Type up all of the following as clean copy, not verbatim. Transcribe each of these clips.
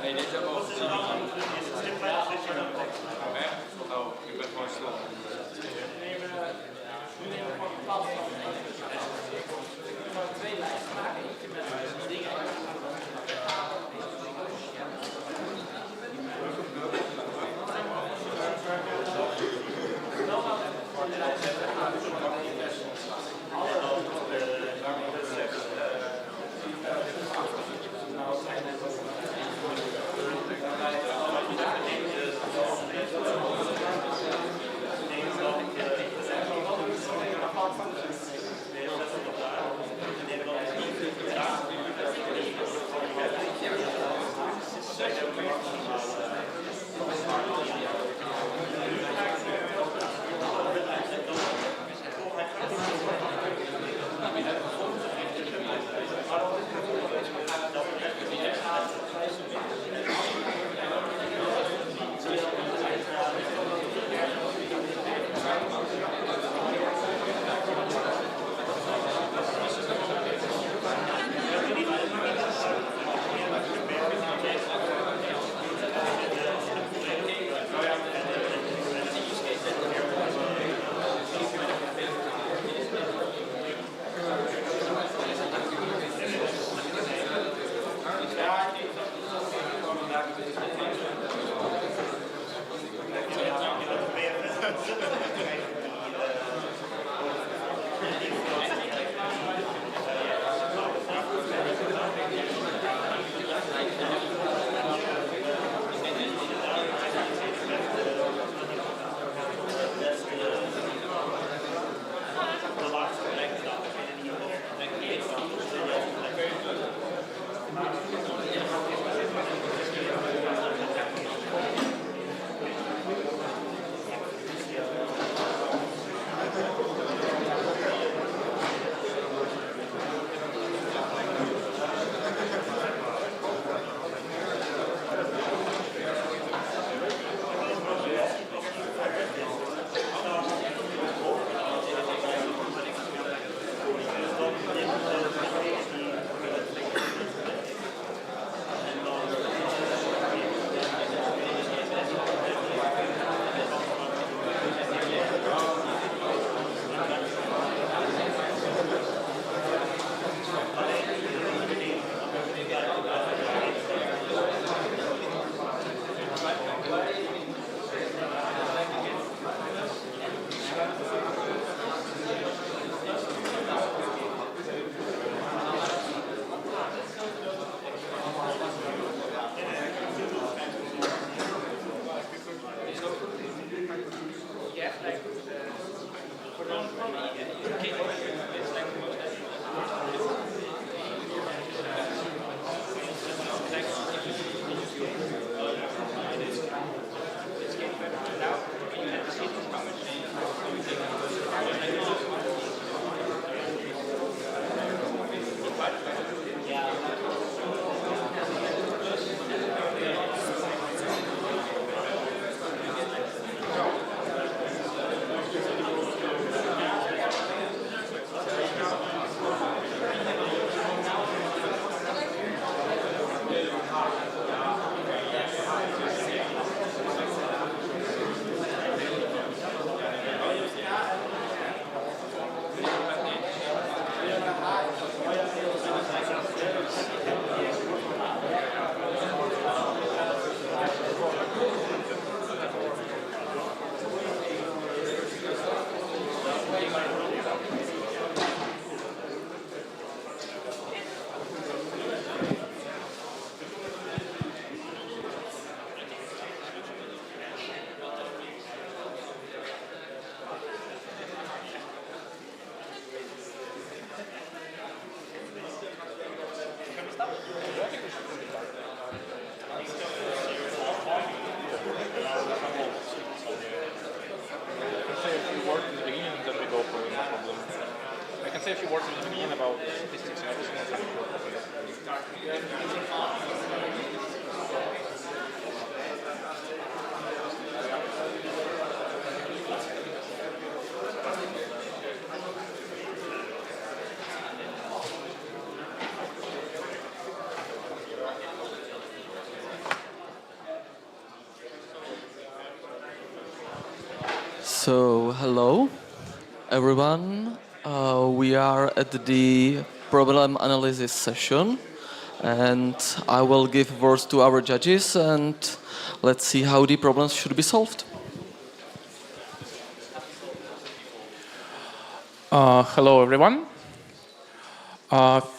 Nee, dit is ook wel oh, ik ben gewoon stil. Nu nemen we gewoon een pad. Twee lijsten maken, eentje met dingen. I can say a few words in the beginning about statistics and everything. So, hello, everyone. We are at the problem analysis session, and I will give words to our judges, and let's see how the problems should be solved. Hello, everyone.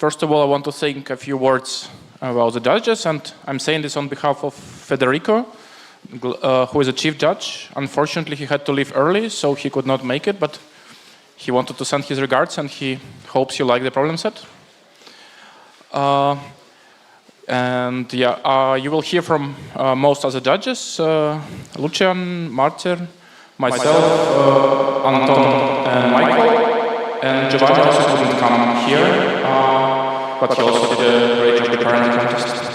First of all, I want to say a few words about the judges, and I'm saying this on behalf of Federico, who is a chief judge. Unfortunately, he had to leave early, so he could not make it, but he wanted to send his regards, and he hopes you like the problem set. You will hear from most other judges, Lucian, Martin, myself, Anton, and Michael. And Giovanni also couldn't come here, but he also did a great job preparing the contest.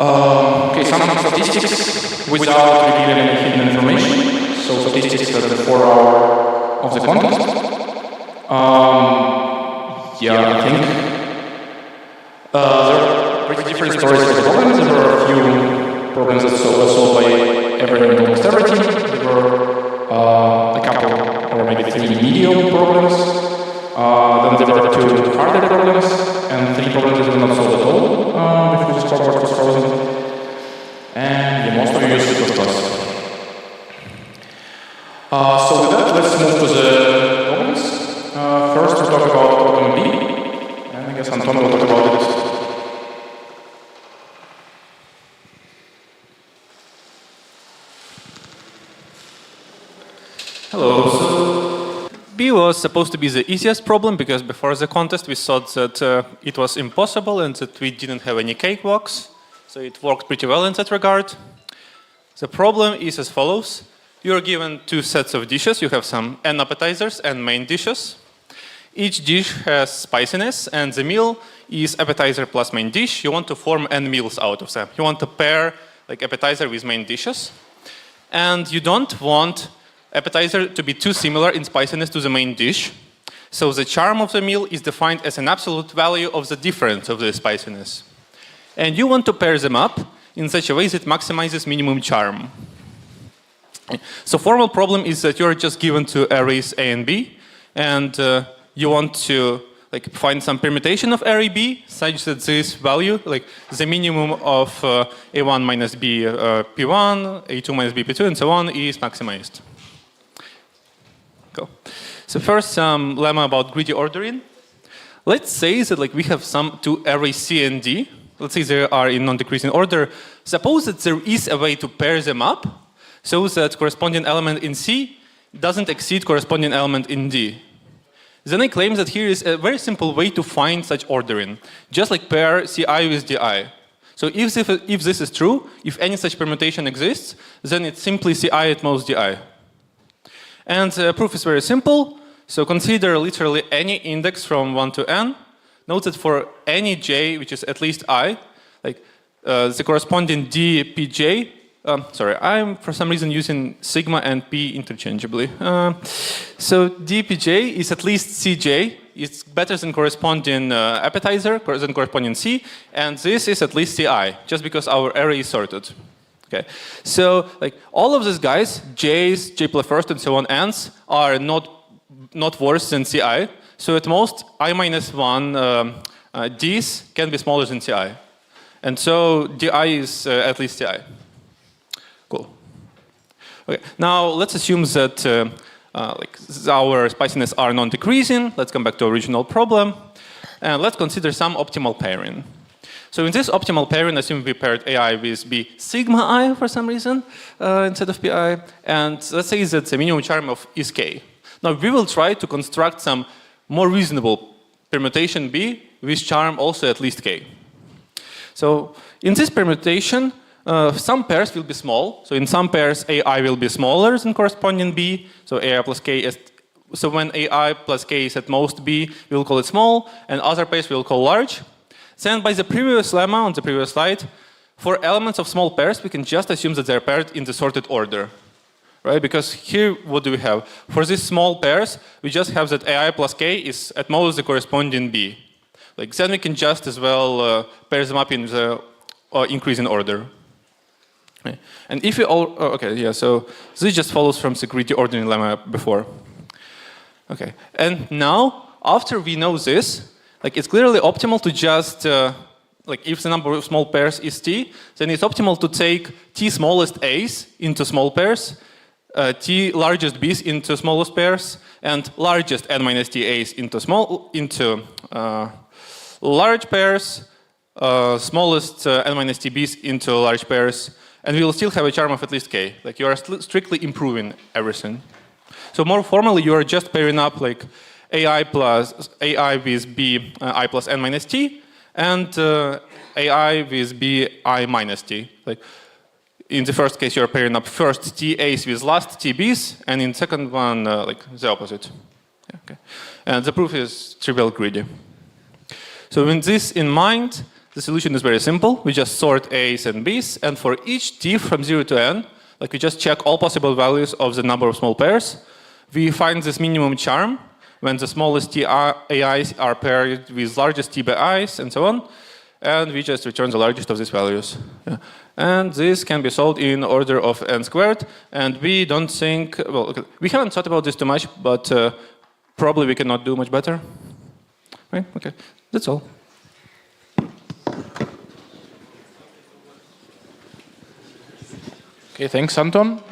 Okay, some statistics without revealing any hidden information. So statistics at the 4 hour of the contest. I think there are pretty different stories for the problems. There were a few problems that were solved by everyone and almost every team. There were a couple, or maybe 3 medium problems. Then there were 2 harder problems, and 3 problems that were not solved at all before the scoreboard was frozen. And most of you used C++. So with that, let's move to the problems. First, we'll talk about problem B, and I guess Anton will talk about it. Hello. So B was supposed to be the easiest problem because before the contest we thought that it was impossible and that we didn't have any cakewalks. So it worked pretty well in that regard. The problem is as follows. You are given 2 sets of dishes. You have some n appetizers and main dishes. Each dish has spiciness, and the meal is appetizer plus main dish. You want to form n meals out of them. You want to pair like appetizer with main dishes. And you don't want appetizer to be too similar in spiciness to the main dish. So the charm of the meal is defined as an absolute value of the difference of the spiciness. And you want to pair them up in such a way that maximizes minimum charm. So formal problem is that you're just given 2 arrays A and B, and you want to find some permutation of array B such that this value, like the minimum of A1 minus B P1, A2 minus B P2, and so on, is maximized. Cool. So first, some lemma about greedy ordering. Let's say that we have some 2 arrays C and D. Let's say they are in non-decreasing order. Suppose that there is a way to pair them up so that corresponding element in C doesn't exceed corresponding element in D. Then I claim that here is a very simple way to find such ordering, just like pair Ci with Di. So if this is true, if any such permutation exists, then it's simply Ci at most Di. And the proof is very simple. So consider literally any index from 1 to n. Note that for any j, which is at least I, the corresponding dpj, sorry, I'm for some reason using sigma and p interchangeably. So dpj is at least cj. It's better than corresponding appetizer, than corresponding c, and this is at least ci, just because our array is sorted. Okay, so all of these guys, j's, j plus first, and so on, n's, are not worse than ci. So at most, I minus 1 d's can be smaller than ci. And so di is at least ci. Cool. Okay, now let's assume that our spiciness are non-decreasing. Let's come back to original problem. And let's consider some optimal pairing. So in this optimal pairing, assume we paired ai with b sigma I for some reason instead of pi. And let's say that the minimum charm is k. Now we will try to construct some more reasonable permutation B with charm also at least k. So in this permutation, some pairs will be small. So in some pairs, AI will be smaller than corresponding B. So AI plus K is, so when AI plus K is at most B, we will call it small, and other pairs we will call large. Then by the previous lemma on the previous slide, for elements of small pairs, we can just assume that they're paired in the sorted order. Right? Because here, what do we have? For these small pairs, we just have that AI plus K is at most the corresponding B. Then we can just as well pair them up in the increasing order. Okay. And if you all, oh, okay, yeah, so this just follows from the greedy ordering lemma before. Okay, and now, after we know this, like it's clearly optimal to just, like if the number of small pairs is t, then it's optimal to take t smallest a's into small pairs, t largest b's into smallest pairs, and largest n minus t a's into large pairs, smallest n minus t b's into large pairs, and we will still have a charm of at least k. Like you are strictly improving everything. So more formally, you are just pairing up like ai with b I plus n minus t, and ai with b I minus t. Like in the first case, you are pairing up first t a's with last t b's, and in the second one, like the opposite. Yeah, okay. And the proof is trivial greedy. So with this in mind, the solution is very simple. We just sort a's and b's, and for each t from 0 to n, like we just check all possible values of the number of small pairs. We find this minimum charm when the smallest t ai's are paired with largest t i's, and so on, and we just return the largest of these values. Yeah. And this can be solved in order of n squared, and we don't think, well, okay, we haven't thought about this too much, but probably we cannot do much better. Right? Okay, that's all. Okay, thanks, Anton.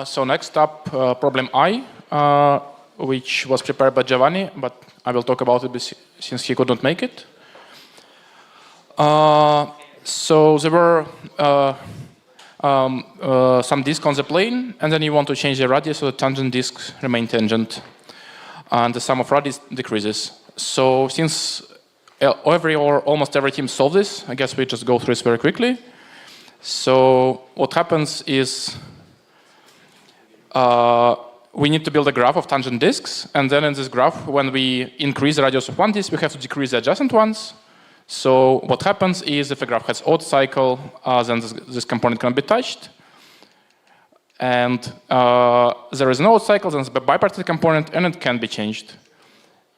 So next up, problem I, which was prepared by Giovanni, but I will talk about it since he couldn't make it. So there were some disks on the plane, and then you want to change the radius so the tangent disks remain tangent, and the sum of radius decreases. So since almost every team solved this, I guess we just go through this very quickly. So what happens is we need to build a graph of tangent disks, and then in this graph, when we increase the radius of one disk, we have to decrease the adjacent ones. So what happens is if a graph has odd cycle, then this component can be touched. And there is no odd cycle, then it's a bipartite component, and it can be changed.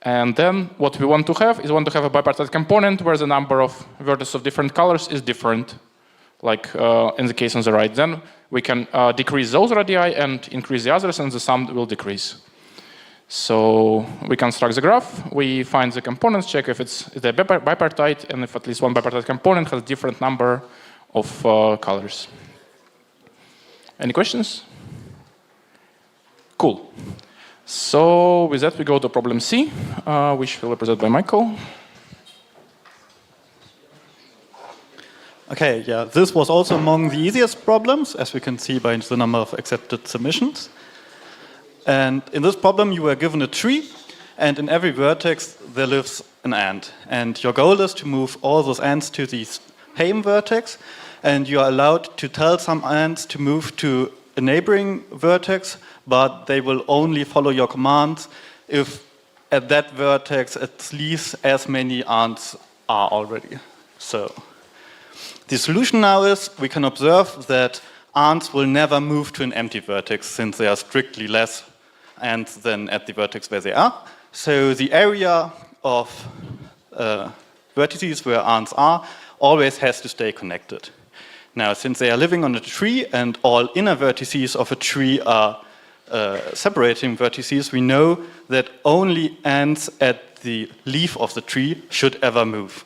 And then what we want to have is a bipartite component where the number of vertices of different colors is different, like in the case on the right. Then we can decrease those radii and increase the others, and the sum will decrease. So we construct the graph, we find the components, check if it's bipartite, and if at least one bipartite component has a different number of colors. Any questions? Cool. So with that, we go to problem C, which will be presented by Michael. Okay, yeah, this was also among the easiest problems, as we can see by the number of accepted submissions. And in this problem, you were given a tree, and in every vertex, there lives an ant. And your goal is to move all those ants to the same vertex, and you are allowed to tell some ants to move to a neighboring vertex, but they will only follow your commands if at that vertex at least as many ants are already. So the solution now is we can observe that ants will never move to an empty vertex since they are strictly less ants than at the vertex where they are. So the area of vertices where ants are always has to stay connected. Now, since they are living on a tree and all inner vertices of a tree are separating vertices, we know that only ants at the leaf of the tree should ever move.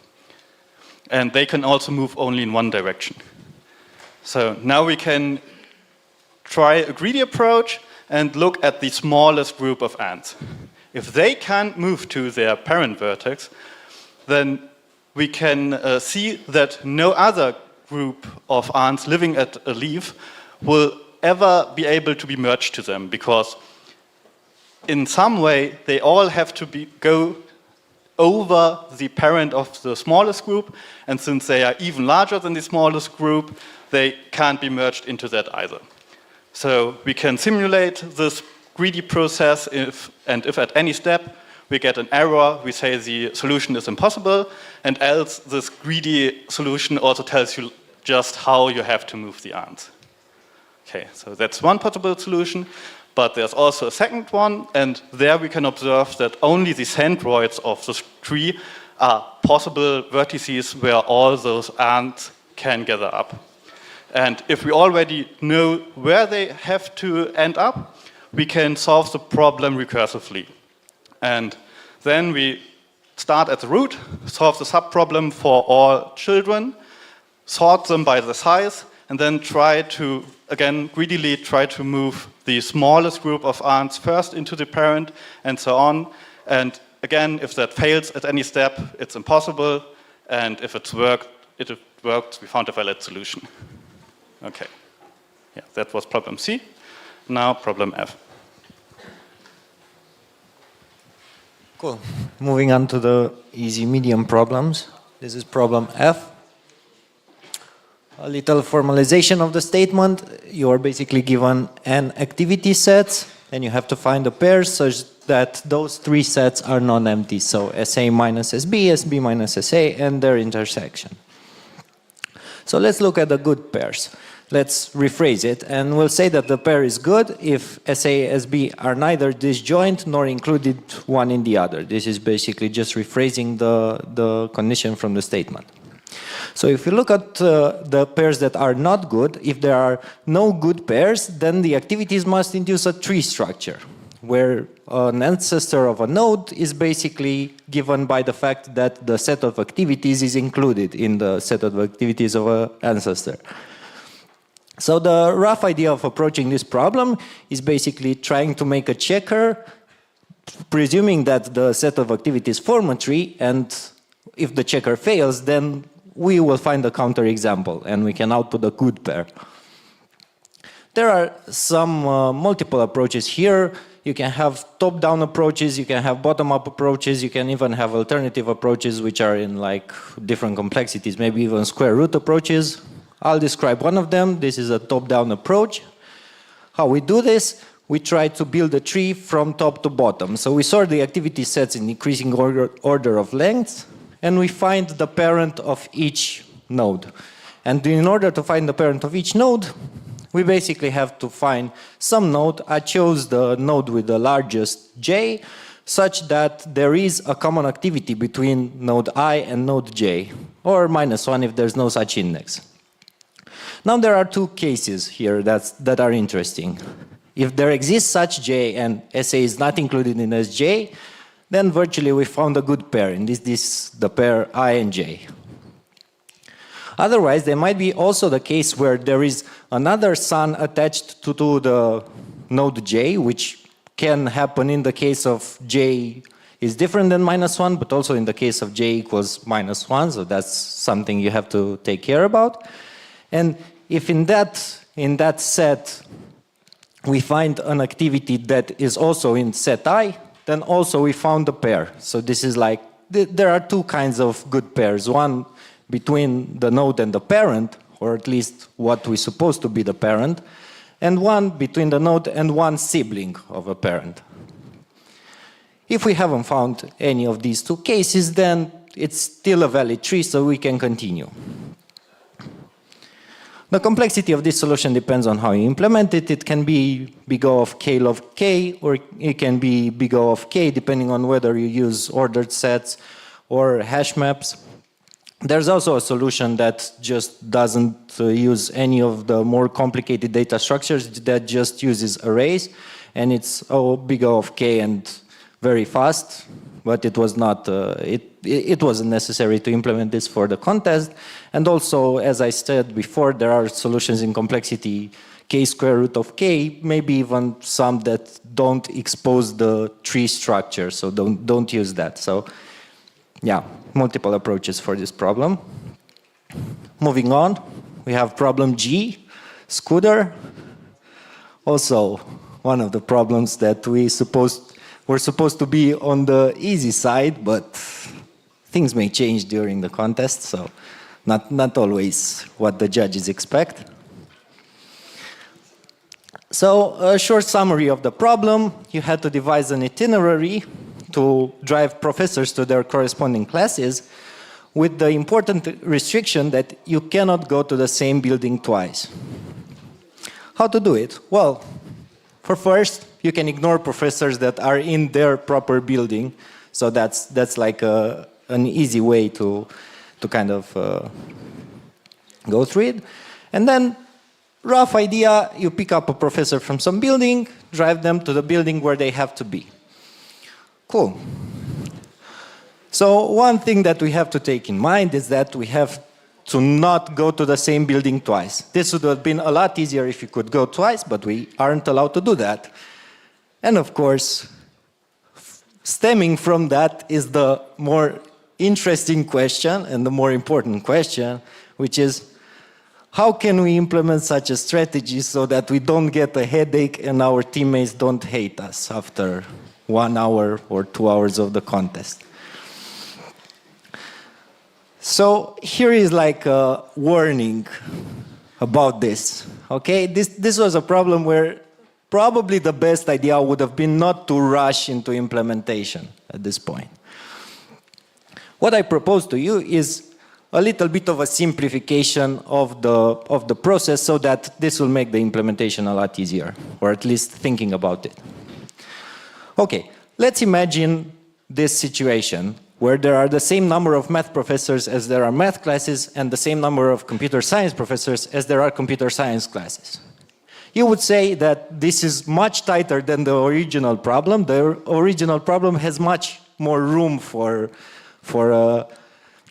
And they can also move only in one direction. So now we can try a greedy approach and look at the smallest group of ants. If they can't move to their parent vertex, then we can see that no other group of ants living at a leaf will ever be able to be merged to them, because in some way they all have to go over the parent of the smallest group, and since they are even larger than the smallest group, they can't be merged into that either. So we can simulate this greedy process, if at any step we get an error, we say the solution is impossible, and else this greedy solution also tells you just how you have to move the ants. Okay, so that's one possible solution, but there's also a second one, and there we can observe that only the centroids of the tree are possible vertices where all those ants can gather up. And if we already know where they have to end up, we can solve the problem recursively. And then we start at the root, solve the subproblem for all children, sort them by the size, and then try to, again, greedily try to move the smallest group of aunts first into the parent, and so on. And again, if that fails at any step, it's impossible. And if it worked, we found a valid solution. Okay. Yeah, that was problem C. Now problem F. Cool. Moving on to the easy medium problems. This is problem F. A little formalization of the statement. You are basically given n activity sets, and you have to find a pair such that those three sets are non-empty. So SA minus SB, SB minus SA, and their intersection. So let's look at the good pairs. Let's rephrase it, and we'll say that the pair is good if SA, SB are neither disjoint nor included one in the other. This is basically just rephrasing the condition from the statement. So if you look at the pairs that are not good, if there are no good pairs, then the activities must induce a tree structure, where an ancestor of a node is basically given by the fact that the set of activities is included in the set of activities of an ancestor. So the rough idea of approaching this problem is basically trying to make a checker, presuming that the set of activities form a tree, and if the checker fails, then we will find a counterexample, and we can output a good pair. There are some multiple approaches here. You can have top-down approaches, you can have bottom-up approaches, you can even have alternative approaches which are in like different complexities, maybe even square root approaches. I'll describe one of them. This is a top-down approach. How we do this, we try to build a tree from top to bottom. So we sort the activity sets in increasing order of length, and we find the parent of each node. And in order to find the parent of each node, we basically have to find some node. I chose the node with the largest j, such that there is a common activity between node I and node j, or -1 if there's no such index. Now there are two cases here that are interesting. If there exists such j and SA is not included in Sj, then virtually we found a good pair, and this is the pair I and j. Otherwise, there might be also the case where there is another son attached to the node j, which can happen in the case of j is different than -1, but also in the case of j equals -1, so that's something you have to take care about. And if in that set we find an activity that is also in set I, then also we found a pair. So this is like, there are two kinds of good pairs. One between the node and the parent, or at least what we suppose to be the parent, and one between the node and one sibling of a parent. If we haven't found any of these two cases, then it's still a valid tree, so we can continue. The complexity of this solution depends on how you implement it. It can be big O of k log k, or it can be big O of k, depending on whether you use ordered sets or hash maps. There's also a solution that just doesn't use any of the more complicated data structures, that just uses arrays, and it's big O of k and very fast, but it was not, it wasn't necessary to implement this for the contest. And also, as I said before, there are solutions in complexity k square root of k, maybe even some that don't expose the tree structure, so don't use that. So yeah, multiple approaches for this problem. Moving on, we have problem G, Scooter. Also, one of the problems that we're supposed to be on the easy side, but things may change during the contest, so not always what the judges expect. So a short summary of the problem: you had to devise an itinerary to drive professors to their corresponding classes, with the important restriction that you cannot go to the same building twice. How to do it? Well, for first, you can ignore professors that are in their proper building, so that's like an easy way to kind of go through it. And then rough idea, you pick up a professor from some building, drive them to the building where they have to be. Cool. So one thing that we have to take in mind is that we have to not go to the same building twice. This would have been a lot easier if you could go twice, but we aren't allowed to do that. And of course, stemming from that is the more interesting question and the more important question, which is, how can we implement such a strategy so that we don't get a headache and our teammates don't hate us after 1 hour or 2 hours of the contest? So here is like a warning about this, okay? This was a problem where probably the best idea would have been not to rush into implementation at this point. What I propose to you is a little bit of a simplification of the process so that this will make the implementation a lot easier, or at least thinking about it. Okay, let's imagine this situation where there are the same number of math professors as there are math classes and the same number of computer science professors as there are computer science classes. You would say that this is much tighter than the original problem. The original problem has much more room for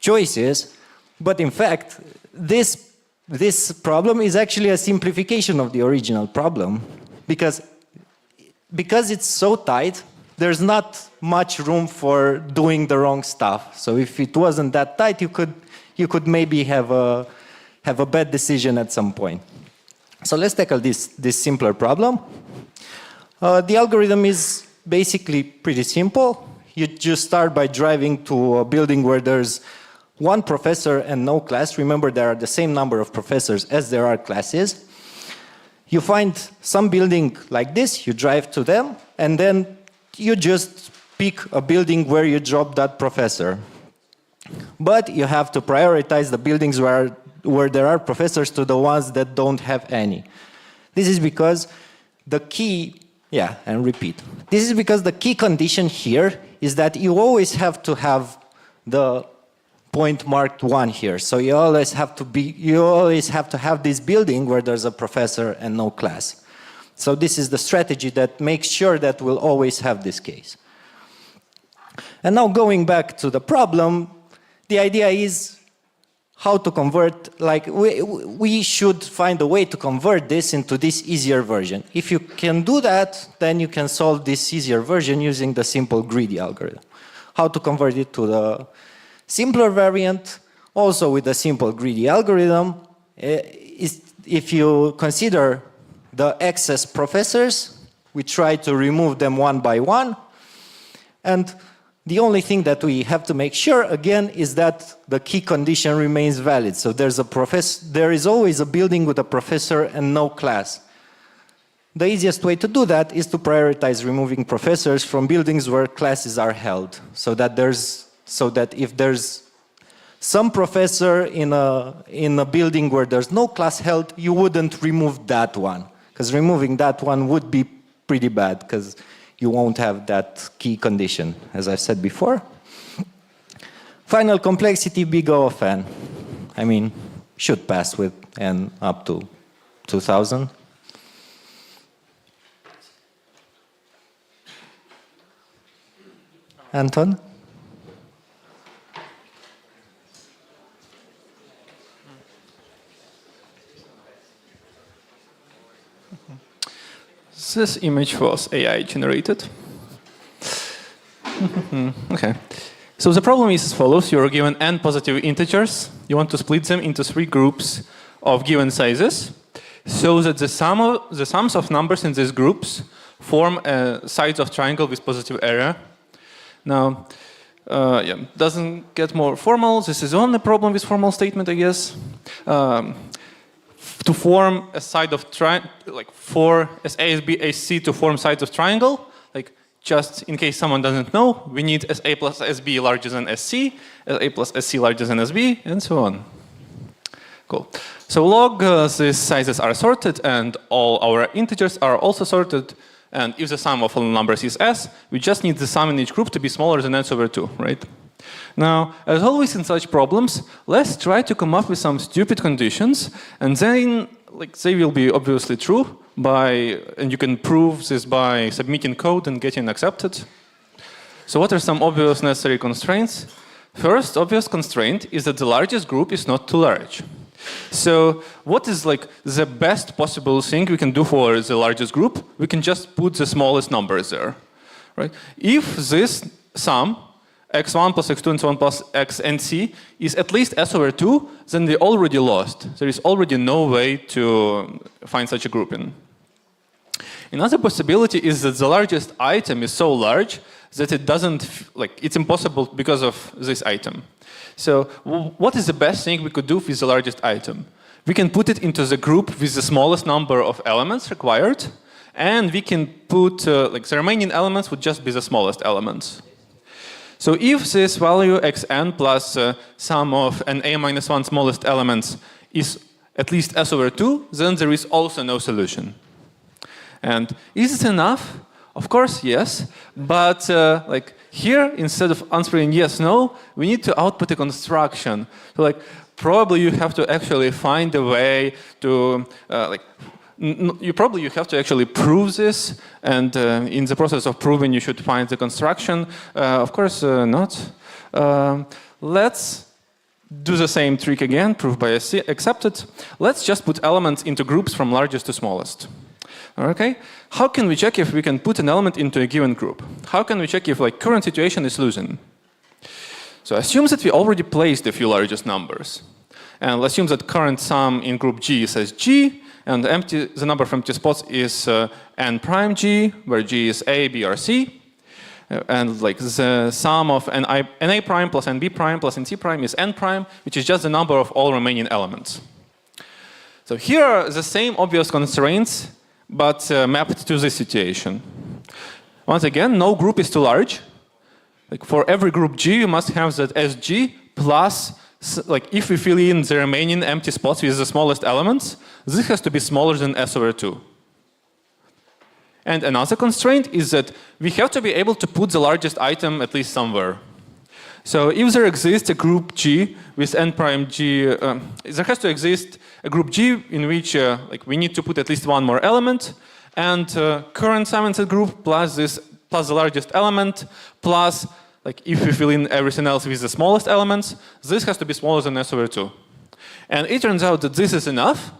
choices, but in fact, this problem is actually a simplification of the original problem because it's so tight, there's not much room for doing the wrong stuff. So if it wasn't that tight, you could maybe have a bad decision at some point. So let's tackle this simpler problem. The algorithm is basically pretty simple. You just start by driving to a building where there's one professor and no class. Remember, there are the same number of professors as there are classes. You find some building like this, you drive to them, and then you just pick a building where you drop that professor. But you have to prioritize the buildings where there are professors to the ones that don't have any. This is because the key, and repeat. This is because the key condition here is that you always have to have the point marked 1 here. So you always have to have this building where there's a professor and no class. So this is the strategy that makes sure that we'll always have this case. And now going back to the problem, the idea is how to convert, like we should find a way to convert this into this easier version. If you can do that, then you can solve this easier version using the simple greedy algorithm. How to convert it to the simpler variant, also with the simple greedy algorithm, is if you consider the excess professors, we try to remove them one by one, and the only thing that we have to make sure, again, is that the key condition remains valid. So there is always a building with a professor and no class. The easiest way to do that is to prioritize removing professors from buildings where classes are held, so that if there's some professor in a building where there's no class held, you wouldn't remove that one, because removing that one would be pretty bad, because you won't have that key condition, as I've said before. Final complexity, big O of n. I mean, should pass with n up to 2000. Anton? This image was AI generated. Okay. So the problem is as follows. You're given n positive integers. You want to split them into 3 groups of given sizes so that the sums of numbers in these groups form sides of triangle with positive area. Now, doesn't get more formal. This is the only problem with formal statement, I guess. To form a side of like for as A, as B, as C to form sides of triangle, like just in case someone doesn't know, we need as A plus as B larger than as C, as A plus as C larger than as B, and so on. Cool. So log, these sizes are sorted, and all our integers are also sorted. And if the sum of all numbers is S, we just need the sum in each group to be smaller than S over 2, right? Now, as always in such problems, let's try to come up with some stupid conditions and then like they will be obviously true and you can prove this by submitting code and getting accepted. So what are some obvious necessary constraints? First obvious constraint is that the largest group is not too large. So what is like the best possible thing we can do for the largest group? We can just put the smallest numbers there, right? If this sum x1 plus x2 and so on plus x and c is at least s over 2, then they already lost. There is already no way to find such a grouping. Another possibility is that the largest item is so large that it doesn't, it's impossible because of this item. So what is the best thing we could do with the largest item? We can put it into the group with the smallest number of elements required, and we can put, the remaining elements would just be the smallest elements. So if this value xn plus sum of n a minus 1 smallest elements is at least s over 2, then there is also no solution. And is it enough? Of course, yes. But here, instead of answering yes, no, we need to output a construction. So probably you have to actually find a way to you have to actually prove this, and in the process of proving you should find the construction. Of course not. Let's do the same trick again, proof by accepted. Let's just put elements into groups from largest to smallest. Okay? How can we check if we can put an element into a given group? How can we check if current situation is losing? So assume that we already placed a few largest numbers. And assume that current sum in group G says G, and the number of empty spots is n prime G, where G is A, B, or C. And the sum of NA prime plus NB prime plus NC prime is n prime, which is just the number of all remaining elements. So here are the same obvious constraints, but mapped to this situation. Once again, no group is too large. For every group G, you must have that SG plus, if we fill in the remaining empty spots with the smallest elements, this has to be smaller than S over 2. And another constraint is that we have to be able to put the largest item at least somewhere. So if there exists a group G with n prime G, there has to exist a group G in which we need to put at least one more element, and current sum in that group plus the largest element plus if we fill in everything else with the smallest elements, this has to be smaller than S over 2. And it turns out that this is enough.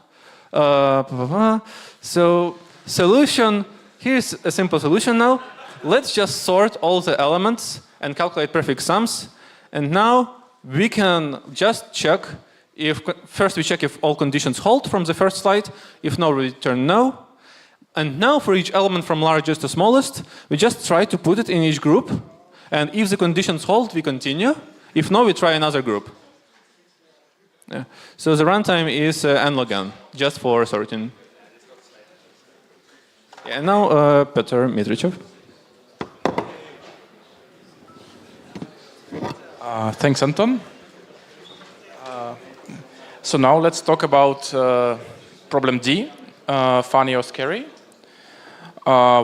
So solution, here's a simple solution now. Let's just sort all the elements and calculate perfect sums. And now we can just check first we check if all conditions hold from the first slide. If no, we return no. And now for each element from largest to smallest, we just try to put it in each group. And if the conditions hold, we continue. If no, we try another group. Yeah. So the runtime is n log n, just for sorting. Yeah, and now Petr Mitrichev. Thanks, Anton. So now let's talk about problem D, funny or scary,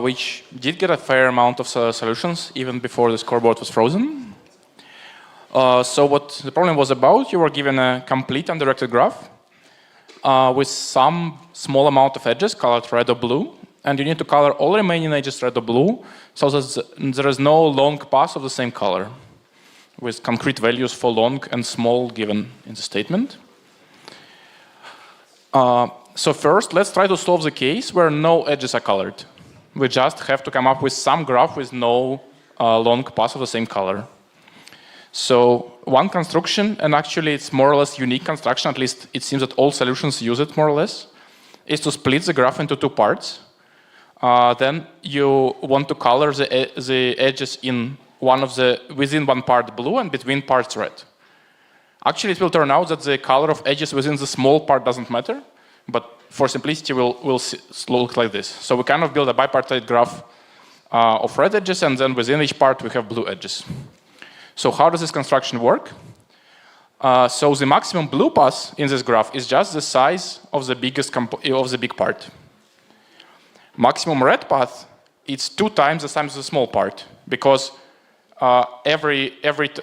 which did get a fair amount of solutions even before the scoreboard was frozen. So what the problem was about, you were given a complete undirected graph with some small amount of edges colored red or blue, and you need to color all remaining edges red or blue so that there is no long path of the same color, with concrete values for long and small given in the statement. So first, let's try to solve the case where no edges are colored. We just have to come up with some graph with no long path of the same color. So one construction, and actually it's more or less unique construction, at least it seems that all solutions use it more or less, is to split the graph into two parts. Then you want to color the edges in within one part blue and between parts red. Actually, it will turn out that the color of edges within the small part doesn't matter, but for simplicity, we'll look like this. So we kind of build a bipartite graph of red edges, and then within each part, we have blue edges. So how does this construction work? So the maximum blue path in this graph is just the size of the big part. Maximum red path, it's 2 times the size of the small part, because every red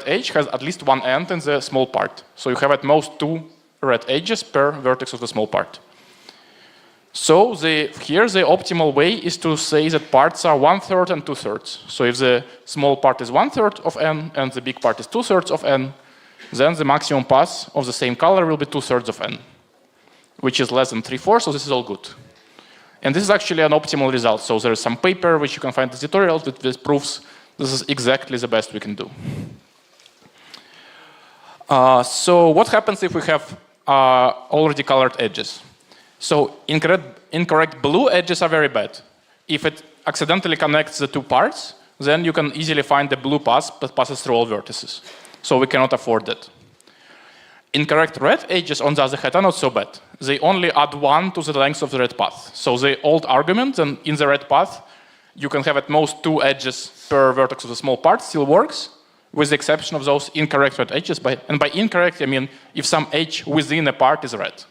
edge has at least one end in the small part. So you have at most 2 red edges per vertex of the small part. So here the optimal way is to say that parts are 1/3 and 2/3. So if the small part is 1/3 of n and the big part is 2/3 of n, then the maximum path of the same color will be 2/3 of n, which is less than 3/4, so this is all good. And this is actually an optimal result. So there is some paper which you can find in the tutorial that this proves this is exactly the best we can do. So what happens if we have already colored edges? So incorrect blue edges are very bad. If it accidentally connects the two parts, then you can easily find the blue path that passes through all vertices. So we cannot afford that. Incorrect red edges, on the other hand, are not so bad. They only add 1 to the length of the red path. So the old argument, and in the red path, you can have at most 2 edges per vertex of the small part, still works, with the exception of those incorrect red edges. And by incorrect, I mean if some edge within a part is red.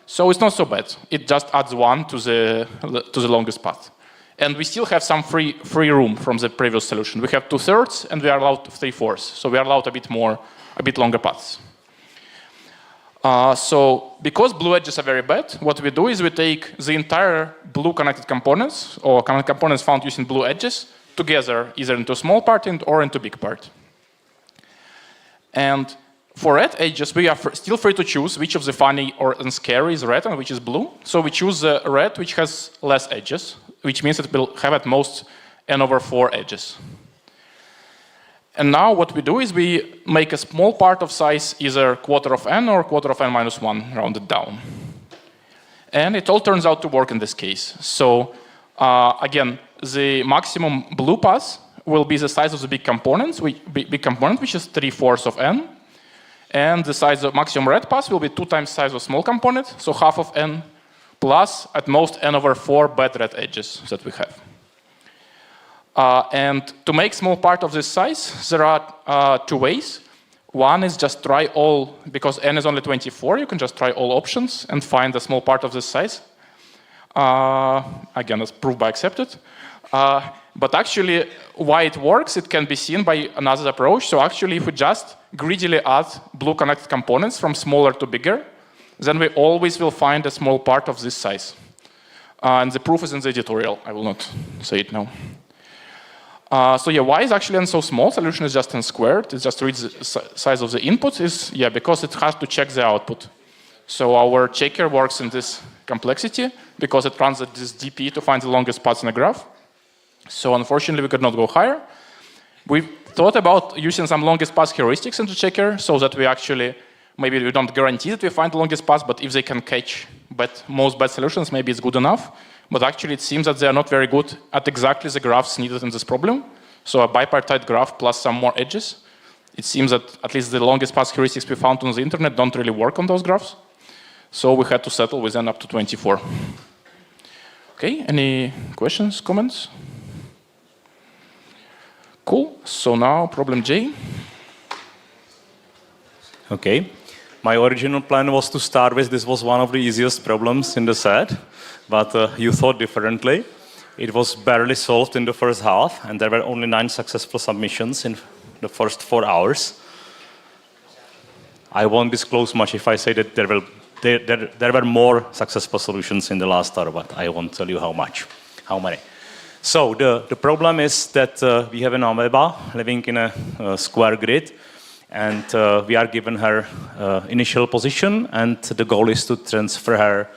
So it's not so bad. It just adds 1 to the longest path. And we still have some free room from the previous solution. We have 2/3 and we are allowed 3/4. So we are allowed a bit longer paths. So because blue edges are very bad, what we do is we take the entire blue connected components or connected components found using blue edges together, either into a small part or into a big part. And for red edges, we are still free to choose which of the funny and scary is red and which is blue. So we choose the red which has less edges, which means it will have at most n/4 edges. And now what we do is we make a small part of size either quarter of n or quarter of n minus 1 rounded down. And it all turns out to work in this case. So again, the maximum blue path will be the size of the big component, which is 3/4 of n. And the size of maximum red path will be 2 times size of small component, so half of n, plus at most n/4 bad red edges that we have. And to make small part of this size, there are 2 ways. One is just try all, because n is only 24, you can just try all options and find a small part of this size. Again, as proved by accepted. But actually, why it works, it can be seen by another approach. So actually, if we just greedily add blue connected components from smaller to bigger, then we always will find a small part of this size. And the proof is in the editorial. I will not say it now. So yeah, why is actually n so small? Solution is just n squared. It just reads the size of the input. Because it has to check the output. So our checker works in this complexity because it runs at this dp to find the longest path in a graph. So unfortunately, we could not go higher. We thought about using some longest path heuristics in the checker so that we actually, maybe we don't guarantee that we find the longest path, but if they can catch most bad solutions, maybe it's good enough. But actually, it seems that they are not very good at exactly the graphs needed in this problem. So a bipartite graph plus some more edges. It seems that at least the longest path heuristics we found on the internet don't really work on those graphs. So we had to settle with n up to 24. Okay, any questions, comments? Cool, so now problem J. Okay, my original plan was to start with this was one of the easiest problems in the set, but you thought differently. It was barely solved in the first half, and there were only 9 successful submissions in the first 4 hours. I won't disclose much if I say that there were more successful solutions in the last hour, but I won't tell you how many. So the problem is that we have an amoeba living in a square grid, and we are given her initial position, and the goal is to transfer her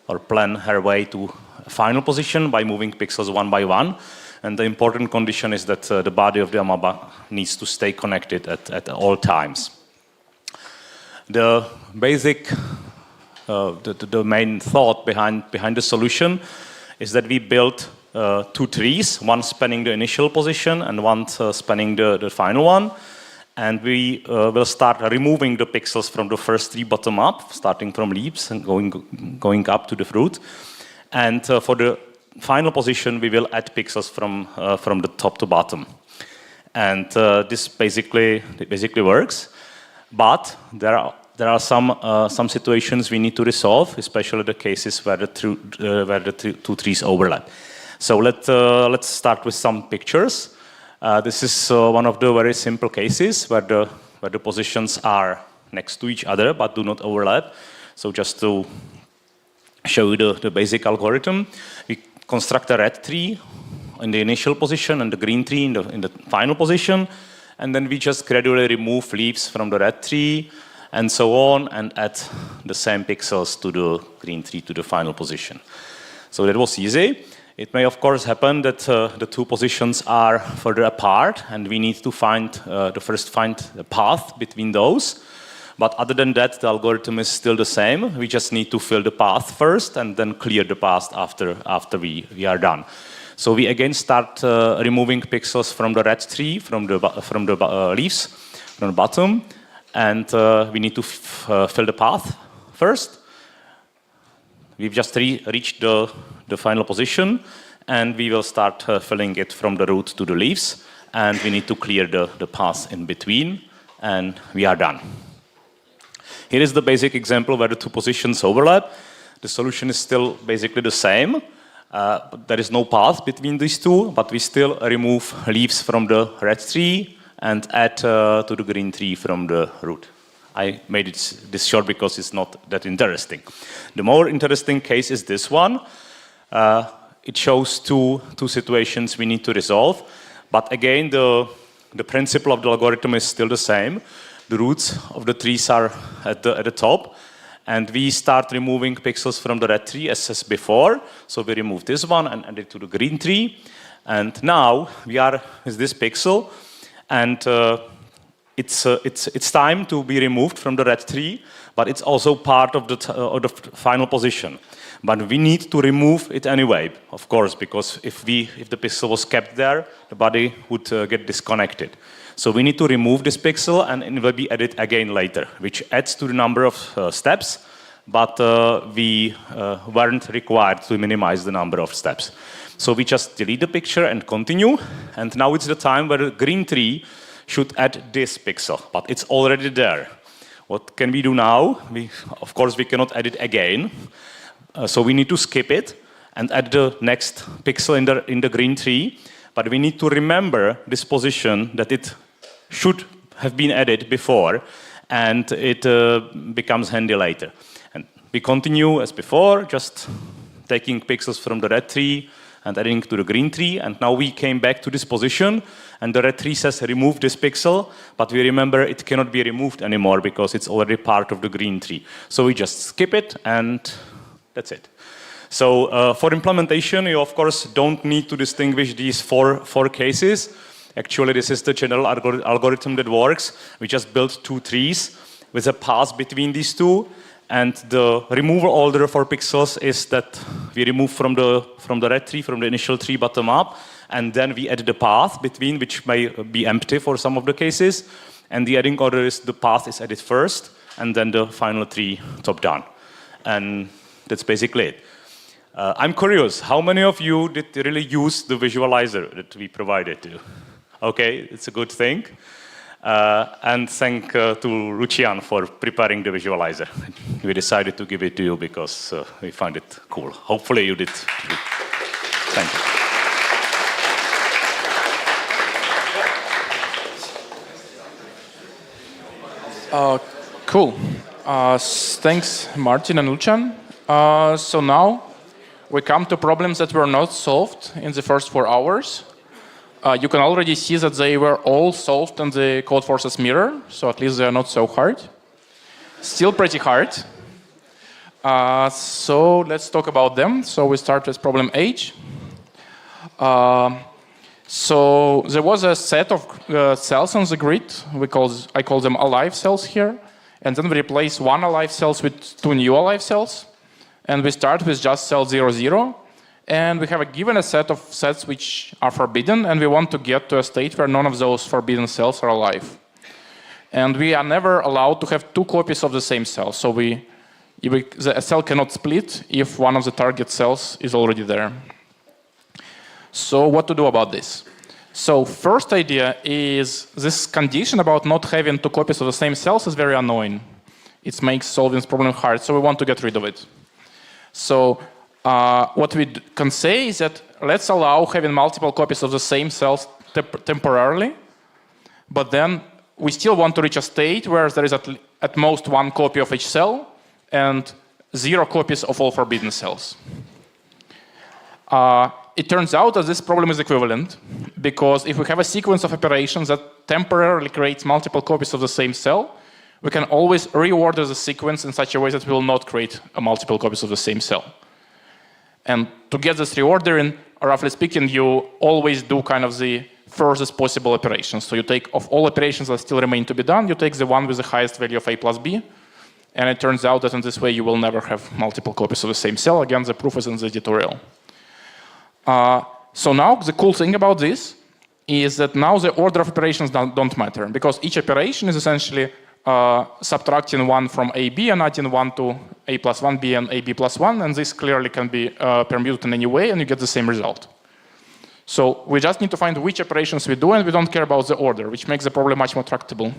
or plan her way to a final position by moving pixels 1 by 1. And the important condition is that the body of the amoeba needs to stay connected at all times. The basic, the main thought behind the solution is that we built 2 trees, one spanning the initial position and one spanning the final one. And we will start removing the pixels from the first tree bottom up, starting from leaves and going up to the fruit. And for the final position, we will add pixels from the top to bottom. And this basically works. But there are some situations we need to resolve, especially the cases where the 2 trees overlap. So let's start with some pictures. This is one of the very simple cases where the positions are next to each other but do not overlap. So just to show you the basic algorithm, we construct a red tree in the initial position and the green tree in the final position, and then we just gradually remove leaves from the red tree and so on, and add the same pixels to the green tree to the final position. So that was easy. It may of course happen that the two positions are further apart, and we need to find the path between those. But other than that, the algorithm is still the same. We just need to fill the path first and then clear the path after we are done. So we again start removing pixels from the red tree, from the leaves, from the bottom, and we need to fill the path first. We've just reached the final position, and we will start filling it from the root to the leaves, and we need to clear the path in between, and we are done. Here is the basic example where the two positions overlap. The solution is still basically the same. There is no path between these two, but we still remove leaves from the red tree and add to the green tree from the root. I made this short because it's not that interesting. The more interesting case is this one. It shows two situations we need to resolve. But again, the principle of the algorithm is still the same. The roots of the trees are at the top. And we start removing pixels from the red tree as before. So we remove this one and add it to the green tree. And now we are with this pixel. And it's time to be removed from the red tree, but it's also part of the final position. But we need to remove it anyway, of course, because if the pixel was kept there, the body would get disconnected. So we need to remove this pixel, and it will be added again later, which adds to the number of steps, but we weren't required to minimize the number of steps. So we just delete the picture and continue, and now it's the time where the green tree should add this pixel, but it's already there. What can we do now? Of course, we cannot add it again. So we need to skip it and add the next pixel in the green tree. But we need to remember this position that it should have been added before, and it becomes handy later. And we continue as before, just taking pixels from the red tree and adding to the green tree, and now we came back to this position, and the red tree says remove this pixel, but we remember it cannot be removed anymore because it's already part of the green tree. So we just skip it, and that's it. So for implementation, you of course don't need to distinguish these four cases. Actually, this is the general algorithm that works. We just built two trees with a path between these two. And the removal order for pixels is that we remove from the red tree, from the initial tree bottom up, and then we add the path between, which may be empty for some of the cases. And the adding order is the path is added first, and then the final tree top down. And that's basically it. I'm curious, how many of you did really use the visualizer that we provided to you? Okay, it's a good thing. And thank to Lucian for preparing the visualizer. We decided to give it to you because we find it cool. Hopefully you did too. Thank you. Cool. Thanks, Martin and Lucian. So now we come to problems that were not solved in the first 4 hours. You can already see that they were all solved in the Codeforces mirror, so at least they are not so hard. Still pretty hard. So let's talk about them. So we start with problem H. So there was a set of cells on the grid. I call them alive cells here. And then we replace one alive cells with 2 new alive cells. And we start with just cell 0, 0. And we have given a set of sets which are forbidden, and we want to get to a state where none of those forbidden cells are alive. And we are never allowed to have 2 copies of the same cell. So a cell cannot split if one of the target cells is already there. So what to do about this? So first idea is this condition about not having 2 copies of the same cells is very annoying. It makes solving this problem hard, so we want to get rid of it. So what we can say is that let's allow having multiple copies of the same cells temporarily, but then we still want to reach a state where there is at most 1 copy of each cell and 0 copies of all forbidden cells. It turns out that this problem is equivalent, because if we have a sequence of operations that temporarily creates multiple copies of the same cell, we can always reorder the sequence in such a way that we will not create multiple copies of the same cell. And to get this reordering, roughly speaking, you always do kind of the furthest possible operations. So you take, of all operations that still remain to be done, you take the one with the highest value of a plus b, and it turns out that in this way you will never have multiple copies of the same cell. Again, the proof is in the tutorial. So now the cool thing about this is that now the order of operations don't matter, because each operation is essentially subtracting 1 from AB and adding 1 to A plus 1B and AB plus 1, and this clearly can be permuted in any way, and you get the same result. So we just need to find which operations we do, and we don't care about the order, which makes the problem much more tractable.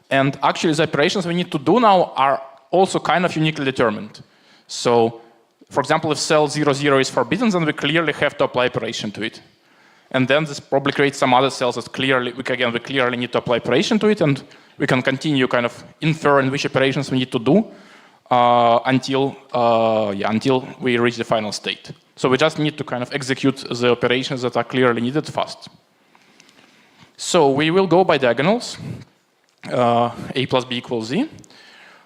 And actually, the operations we need to do now are also kind of uniquely determined. So, for example, if cell 0, 0 is forbidden, then we clearly have to apply operation to it. And then this probably creates some other cells that clearly, we clearly need to apply operation to it, and we can continue kind of inferring which operations we need to do until we reach the final state. So we just need to kind of execute the operations that are clearly needed fast. So we will go by diagonals. A plus b equals z.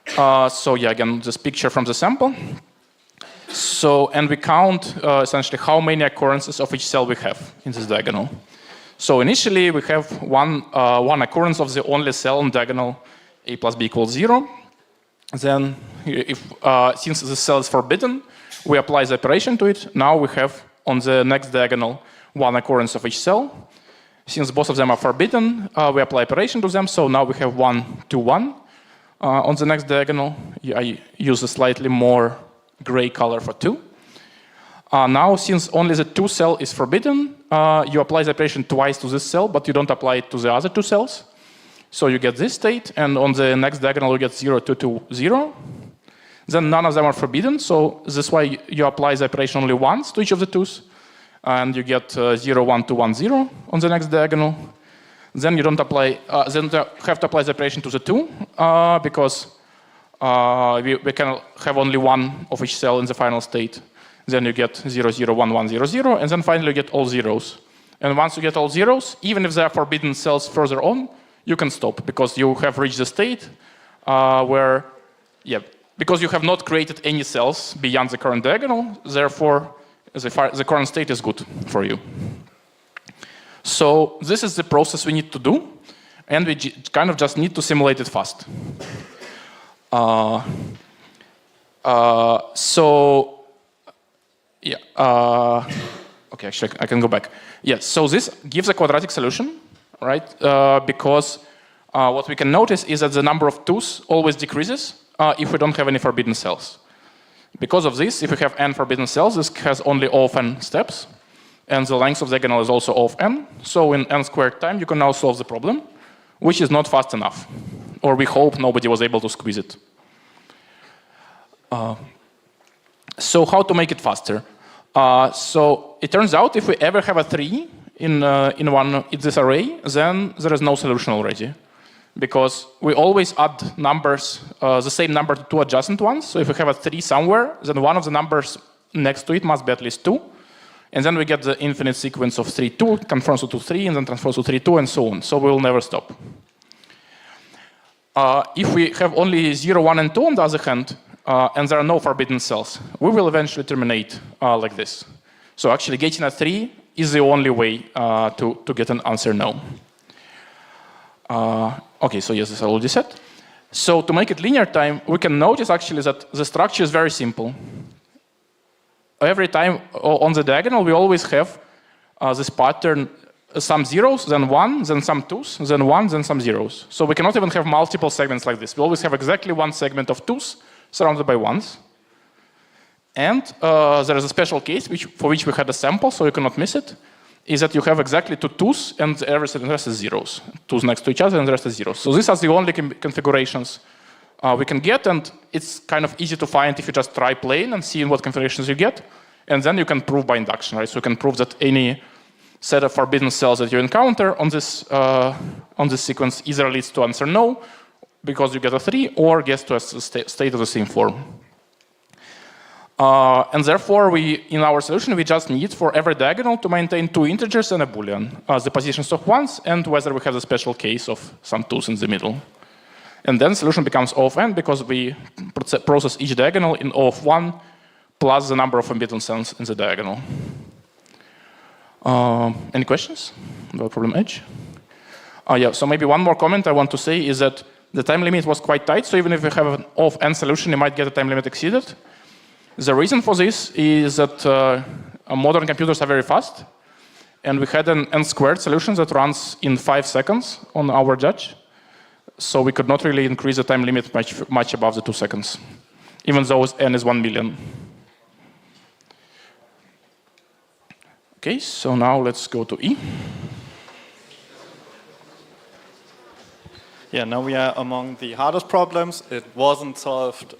So yeah, again, this picture from the sample. So, and we count essentially how many occurrences of each cell we have in this diagonal. So initially we have one occurrence of the only cell in diagonal A plus b equals 0. Then if since the cell is forbidden, we apply the operation to it. Now we have on the next diagonal 1 occurrence of each cell. Since both of them are forbidden, we apply operation to them. So now we have 1, 2, 1. On the next diagonal, I use a slightly more gray color for 2. Now, since only the 2 cell is forbidden, you apply the operation twice to this cell, but you don't apply it to the other 2 cells. So you get this state, and on the next diagonal you get 0, 2, 2, 0. Then none of them are forbidden, so this is why you apply the operation only once to each of the 2s, and you get 0, 1, 2, 1, 0 on the next diagonal. Then you don't apply, then you have to apply the operation to the 2, because we can have only 1 of each cell in the final state. Then you get 0, 0, 1, 1, 0, 0, and then finally you get all zeros. And once you get all zeros, even if there are forbidden cells further on, you can stop, because you have reached the state where, because you have not created any cells beyond the current diagonal, therefore the current state is good for you. So this is the process we need to do, and we kind of just need to simulate it fast. Okay, actually I can go back. Yes, so this gives a quadratic solution, right? Because what we can notice is that the number of 2s always decreases if we don't have any forbidden cells. Because of this, if we have n forbidden cells, this has only O of n steps, and the length of the diagonal is also O of n. So in n squared time, you can now solve the problem, which is not fast enough. Or we hope nobody was able to squeeze it. So how to make it faster? So it turns out if we ever have a 3 in this array, then there is no solution already. Because we always add numbers, the same number to 2 adjacent ones. So if we have a 3 somewhere, then one of the numbers next to it must be at least 2. And then we get the infinite sequence of 3, 2, transforms to 3, and then transforms to 3, 2, and so on. So we will never stop. If we have only 0, 1, and 2 on the other hand, and there are no forbidden cells, we will eventually terminate like this. So actually getting a 3 is the only way to get an answer no. Okay, so yes, this is already set. So to make it linear time, we can notice actually that the structure is very simple. Every time on the diagonal, we always have this pattern, some zeros, then 1, then some 2s, then 1, then some zeros. So we cannot even have multiple segments like this. We always have exactly 1 segment of 2s surrounded by 1s. And there is a special case for which we had a sample, so you cannot miss it, is that you have exactly 2 2s and everything the rest is zeros. 2s next to each other and the rest is zeros. So these are the only configurations we can get, and it's kind of easy to find if you just try plain and see in what configurations you get. And then you can prove by induction, right? So you can prove that any set of forbidden cells that you encounter on this sequence either leads to answer no, because you get a 3, or gets to a state of the same form. And therefore, in our solution, we just need for every diagonal to maintain 2 integers and a boolean, the positions of ones and whether we have the special case of some 2's in the middle. And then solution becomes O of n because we process each diagonal in O of 1 plus the number of forbidden cells in the diagonal. Any questions about problem H? Yeah, so maybe one more comment I want to say is that the time limit was quite tight, so even if you have an O of n solution, you might get the time limit exceeded. The reason for this is that modern computers are very fast, and we had an n² solution that runs in 5 seconds on our judge, so we could not really increase the time limit much above the 2 seconds, even though n is 1 million. Okay, so now let's go to E. Yeah, now we are among the hardest problems. It wasn't solved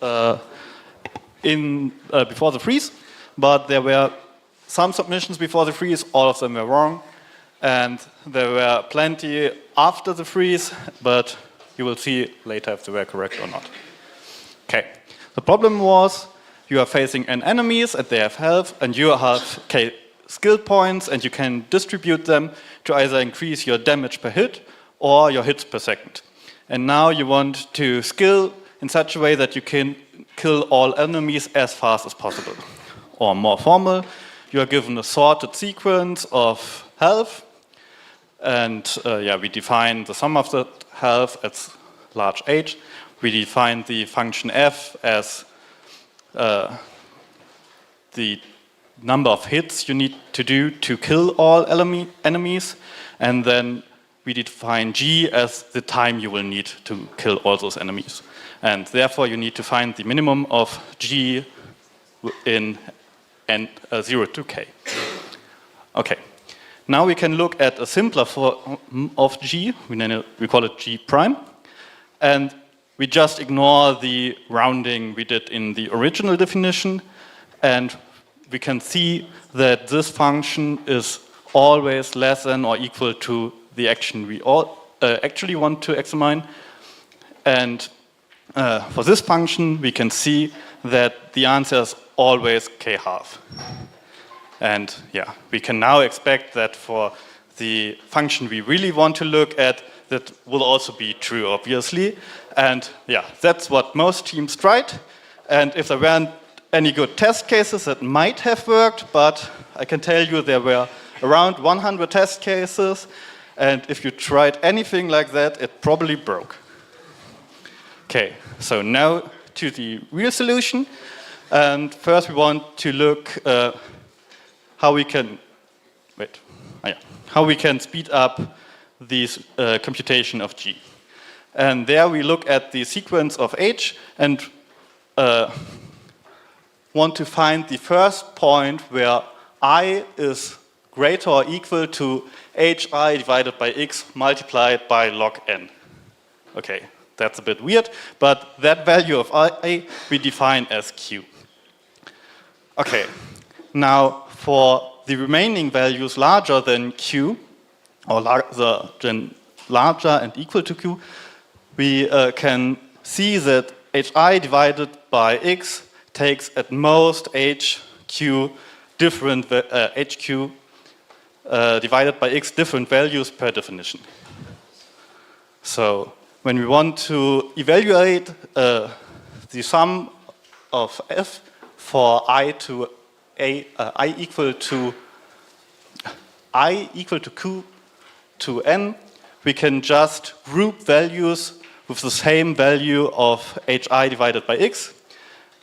before the freeze, but there were some submissions before the freeze. All of them were wrong, and there were plenty after the freeze, but you will see later if they were correct or not. Okay, the problem was you are facing n enemies and they have health, and you have skill points, and you can distribute them to either increase your damage per hit or your hits per second. And now you want to skill in such a way that you can kill all enemies as fast as possible. Or more formal, you are given a sorted sequence of health, and yeah, we define the sum of the health as large H. We define the function f as the number of hits you need to do to kill all enemies, and then we define g as the time you will need to kill all those enemies. And therefore, you need to find the minimum of g in n 0 to k. Okay. Now we can look at a simpler form of g. We call it g prime. And we just ignore the rounding we did in the original definition. And we can see that this function is always less than or equal to the action we actually want to examine. And for this function, we can see that the answer is always k half. And yeah, we can now expect that for the function we really want to look at, that will also be true, obviously. And yeah, that's what most teams tried. And if there weren't any good test cases, that might have worked, but I can tell you there were around 100 test cases, and if you tried anything like that, it probably broke. Okay, so now to the real solution. And first we want to look how we can speed up this computation of G. And there we look at the sequence of H and want to find the first point where I is greater or equal to hi divided by x multiplied by log n. Okay, that's a bit weird, but that value of I we define as q. Okay, now for the remaining values larger than q, or larger and equal to q, we can see that hi divided by x takes at most hq different hq divided by x different values per definition. So when we want to evaluate the sum of f for I equal to q to n, we can just group values with the same value of hi divided by x.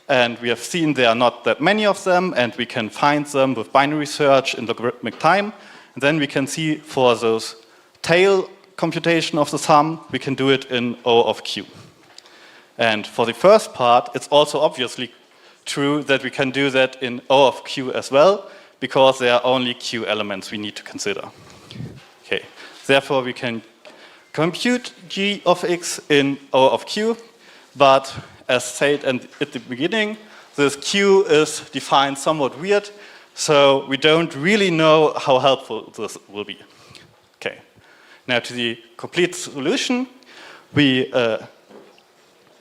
And we have seen there are not that many of them, and we can find them with binary search in logarithmic time. And then we can see for those tail computation of the sum, we can do it in O of q. And for the first part, it's also obviously true that we can do that in O of q as well, because there are only q elements we need to consider. Okay. Therefore, we can compute g of x in O of q, but as said at the beginning, this q is defined somewhat weird, so we don't really know how helpful this will be. Okay. Now to the complete solution, we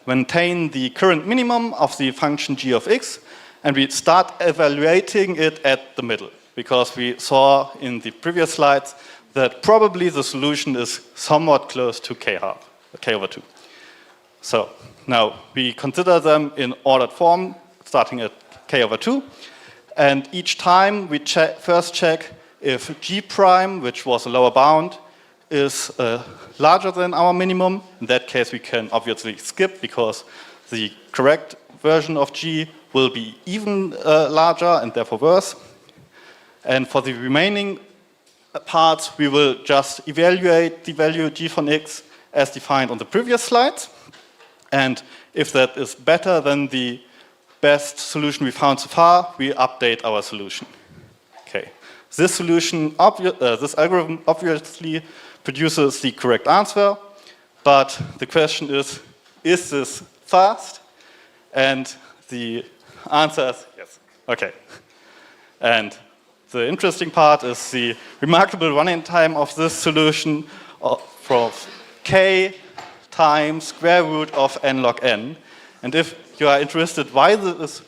maintain the current minimum of the function g of x, and we start evaluating it at the middle, because we saw in the previous slides that probably the solution is somewhat close to k over 2. So now we consider them in ordered form, starting at k over 2, and each time we first check if g prime, which was a lower bound, is larger than our minimum. In that case, we can obviously skip, because the correct version of g will be even larger and therefore worse. And for the remaining parts, we will just evaluate the value g von x as defined on the previous slides. And if that is better than the best solution we found so far, we update our solution. Okay. This solution, this algorithm obviously produces the correct answer, but the question is this fast? And the answer is yes. Okay. And the interesting part is the remarkable running time of this solution from k times square root of n log n. And if you are interested why this is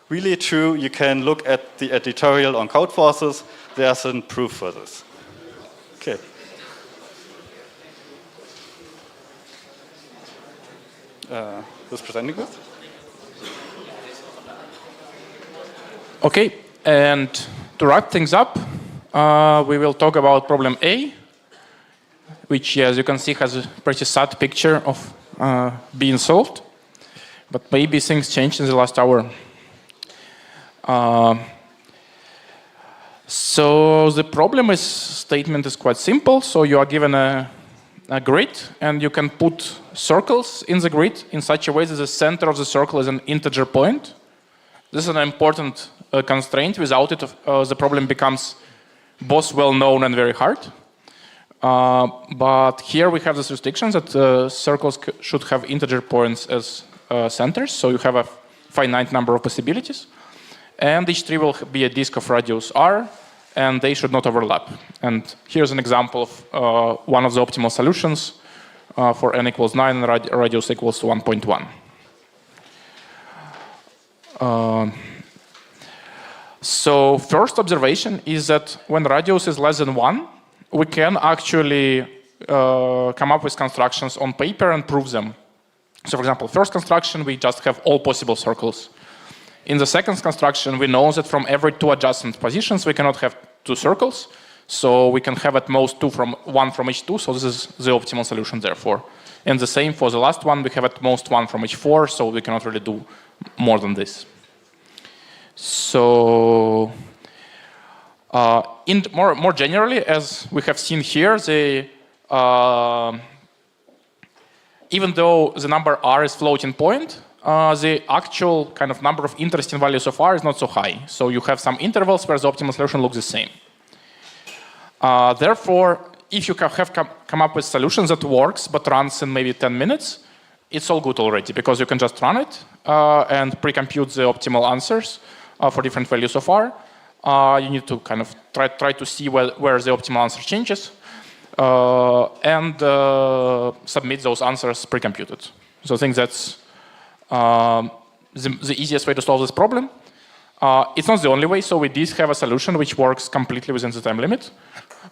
really true, you can look at the editorial on Codeforces. There's a proof for this. Okay. Who's presenting this? Okay, and to wrap things up, we will talk about problem A, which, as you can see, has a pretty sad picture of being solved. But maybe things changed in the last hour. So the problem statement is quite simple. So you are given a grid, and you can put circles in the grid in such a way that the center of the circle is an integer point. This is an important constraint. Without it, the problem becomes both well-known and very hard. But here we have this restriction that circles should have integer points as centers, so you have a finite number of possibilities. And each tree will be a disk of radius r, and they should not overlap. And here's an example of one of the optimal solutions for n equals 9 and radius equals to 1.1. So first observation is that when radius is less than 1, we can actually come up with constructions on paper and prove them. So for example, first construction, we just have all possible circles. In the second construction, we know that from every 2 adjacent positions, we cannot have 2 circles. So we can have at most 1 from each 2. So this is the optimal solution, therefore. And the same for the last one, we have at most 1 from each 4. So we cannot really do more than this. So more generally, as we have seen here, even though the number r is floating point, the actual kind of number of interesting values of r is not so high. So you have some intervals where the optimal solution looks the same. Therefore, if you have come up with solutions that works but runs in maybe 10 minutes, it's all good already, because you can just run it and pre-compute the optimal answers for different values of r. You need to kind of try to see where the optimal answer changes and submit those answers pre-computed. So I think that's the easiest way to solve this problem. It's not the only way, so we did have a solution which works completely within the time limit,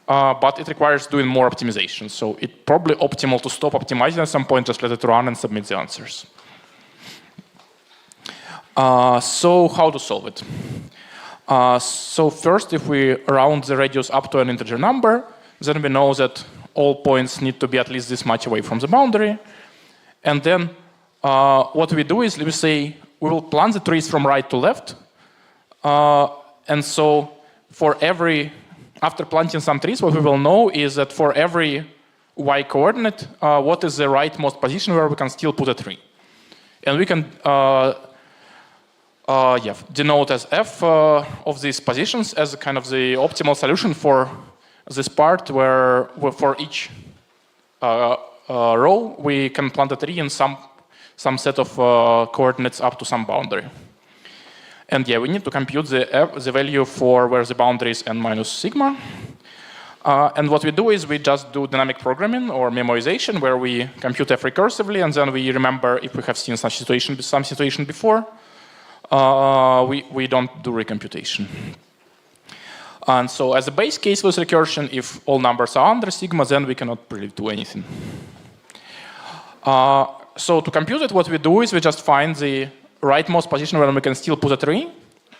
but it requires doing more optimization. So it's probably optimal to stop optimizing at some point, just let it run and submit the answers. So how to solve it? So first, if we round the radius up to an integer number, then we know that all points need to be at least this much away from the boundary. And then what we do is we say we will plan the trees from right to left. And so for after planting some trees, what we will know is that for every y coordinate, what is the rightmost position where we can still put a tree. And we can denote as f of these positions as kind of the optimal solution for this part where for each row we can plant a tree in some set of coordinates up to some boundary. And we need to compute the value for where the boundary is n minus sigma. And what we do is we just do dynamic programming or memoization, where we compute f recursively, and then we remember if we have seen some situation before. We don't do recomputation. And so as a base case with recursion, if all numbers are under sigma, then we cannot really do anything. So to compute it, what we do is we just find the rightmost position where we can still put a tree.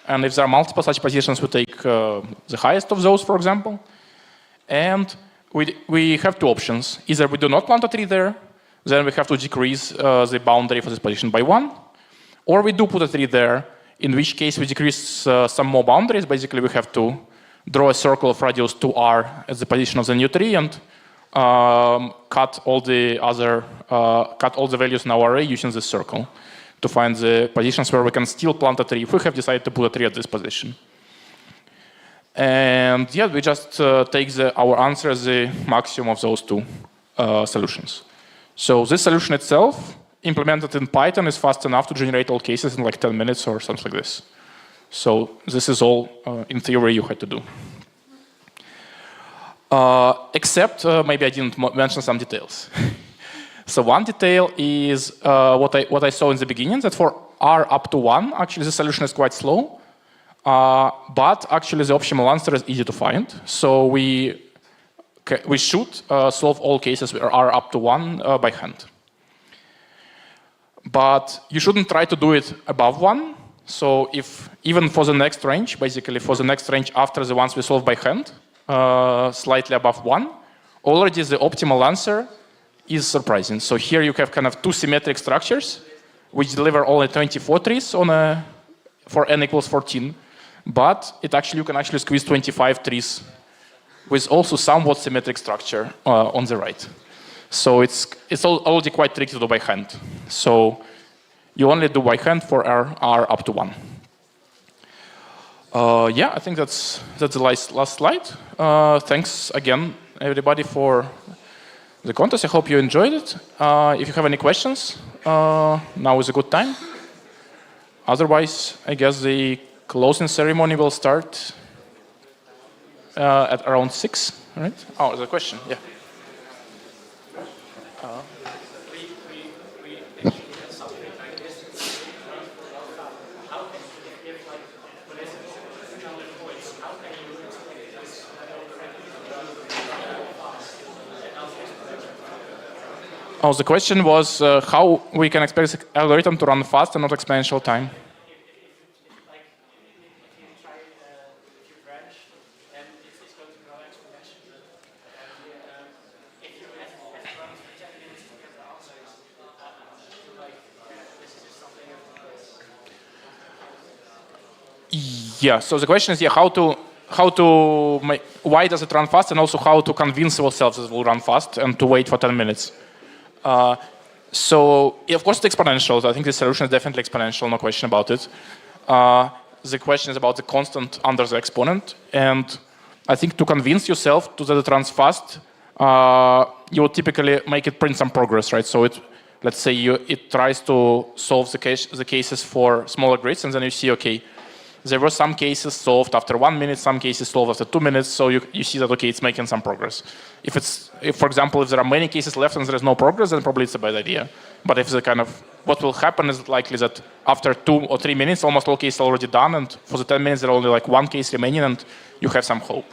And if there are multiple such positions, we take the highest of those, for example. And we have two options. Either we do not plant a tree there, then we have to decrease the boundary for this position by 1. Or we do put a tree there, in which case we decrease some more boundaries. Basically, we have to draw a circle of radius 2r at the position of the new tree and cut all the values in our array using this circle to find the positions where we can still plant a tree if we have decided to put a tree at this position. And yeah, we just take our answer as the maximum of those two solutions. So this solution itself, implemented in Python, is fast enough to generate all cases in like 10 minutes or something like this. So this is all, in theory, you had to do. Except maybe I didn't mention some details. So one detail is what I saw in the beginning, that for r up to 1, actually the solution is quite slow. But actually the optimal answer is easy to find. So we should solve all cases where r up to 1 by hand. But you shouldn't try to do it above 1. So if even for the next range, basically for the next range after the ones we solve by hand, slightly above 1, already the optimal answer is surprising. So here you have kind of two symmetric structures which deliver only 24 trees for n equals 14. But you can actually squeeze 25 trees with also somewhat symmetric structure on the right. So it's already quite tricky to do by hand. So you only do by hand for r up to 1. Yeah, I think that's the last slide. Thanks again, everybody, for the contest. I hope you enjoyed it. If you have any questions, now is a good time. Otherwise, I guess the closing ceremony will start at around 6, right? Oh, there's a question, yeah. Oh, the question was how we can expect the algorithm to run fast and not exponential time. Yeah, so the question is, why does it run fast, and also how to convince ourselves it will run fast and to wait for 10 minutes. So, yeah, of course, it's exponential. I think the solution is definitely exponential, no question about it. The question is about the constant under the exponent, and I think to convince yourself that it runs fast, you will typically make it print some progress, right? So let's say it tries to solve the cases for smaller grids, and then you see, okay, there were some cases solved after 1 minute, some cases solved after 2 minutes, so you see that, okay, it's making some progress. If, for example, if there are many cases left and there is no progress, then probably it's a bad idea. But if what will happen is likely that after 2 or 3 minutes, almost all cases are already done, and for the 10 minutes, there are only like 1 case remaining, and you have some hope.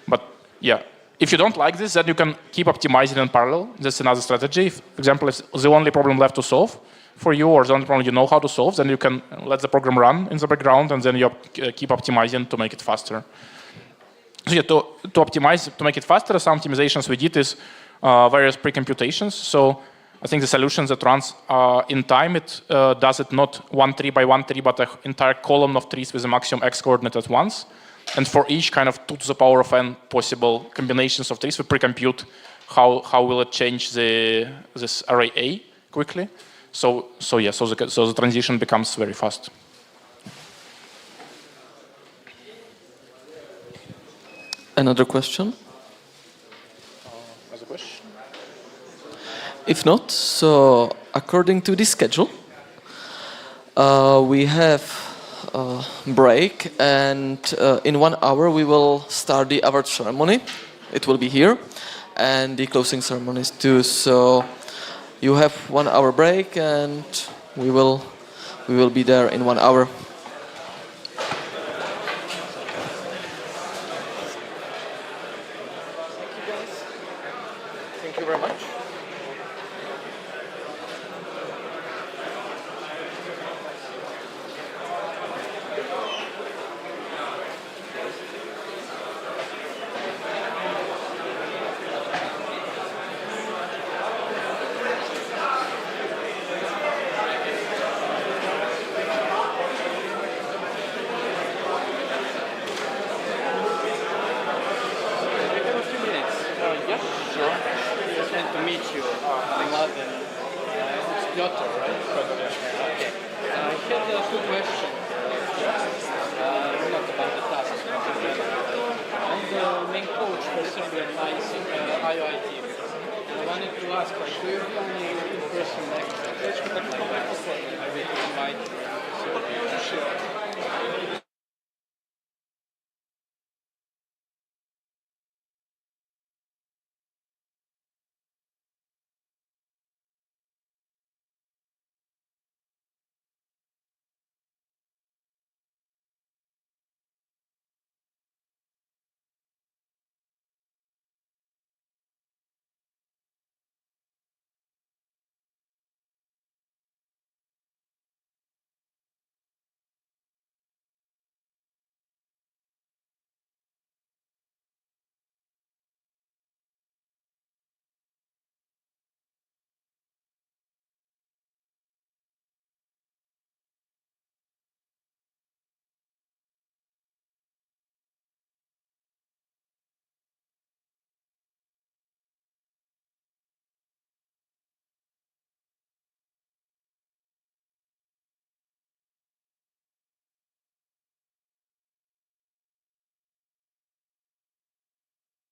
But yeah, if you don't like this, then you can keep optimizing in parallel. That's another strategy. For example, if the only problem left to solve for you, or the only problem you know how to solve, then you can let the program run in the background, and then you keep optimizing to make it faster. So yeah, to optimize, to make it faster, some optimizations we did is various pre-computations. So I think the solution that runs in time, it does it not 1 tree by 1 tree, but an entire column of trees with a maximum x coordinate at once. And for each kind of 2 to the power of n possible combinations of trees, we pre-compute how will it change this array A quickly. So the transition becomes very fast. Another question? As a question? If not, so according to the schedule, we have a break, and in 1 hour we will start the award ceremony. it will be here, and the closing ceremonies too. So you have 1 hour break, and we will be there in 1 hour. Thank you very much. Yes, sure. Just want to meet you. Mladen. It's Piotr, right? Okay. I had 2 questions. Not about the task, but in general. I'm the main coach for Serbia and IOIT. I wanted to ask, like, do you have any in-person lectures like that? I will invite you to Serbia to share.